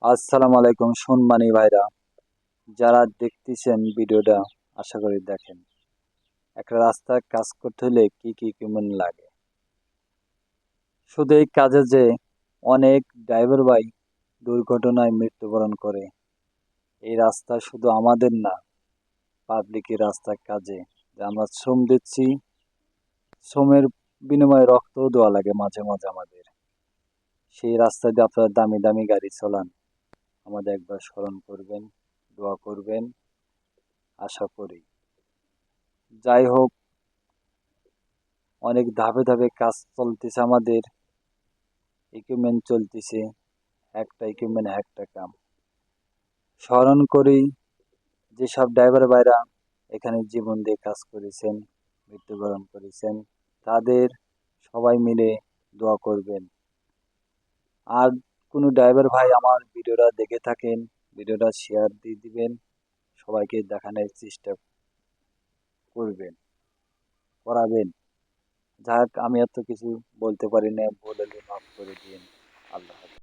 আসসালামু আলাইকুম সম্মানী ভাইরা, যারা দেখতেছেন ভিডিওটা আশা করি দেখেন। একটা রাস্তায় কাজ করতে হলে কি কি কেমন লাগে। শুধু এই কাজে যে অনেক ড্রাইভার ভাই দুর্ঘটনায় মৃত্যুবরণ করে, এই রাস্তা শুধু আমাদের না, পাবলিকের রাস্তার কাজে যে আমরা শ্রম দিচ্ছি, শ্রমের বিনিময়ে রক্তও দেওয়া লাগে মাঝে মাঝে আমাদের। সেই রাস্তা দিয়ে আপনারা দামি দামি গাড়ি চালান, আমাদের একবার স্মরণ করবেন, দোয়া করবেন, আশা করি। যাই হোক, অনেক ধাপে ধাপে কাজ চলতেছে আমাদের, ইকুইপমেন্ট চলতেছে, একটা ইকুইপমেন্ট একটা কাম। স্মরণ করি যেসব ড্রাইভার ভাইরা এখানে জীবন দিয়ে কাজ করেছেন, মৃত্যুবরণ করেছেন, তাদের সবাই মিলে দোয়া করবেন। আর কোনো ড্রাইভার ভাই আমার ভিডিওটা দেখে থাকেন, ভিডিওটা শেয়ার দিয়ে দিবেন, সবাইকে দেখানোর চেষ্টা করবেন, করাবেন। যাক, আমি এত কিছু বলতে পারি না, বলে মাফ করে দিন। আল্লাহ হাফেজ।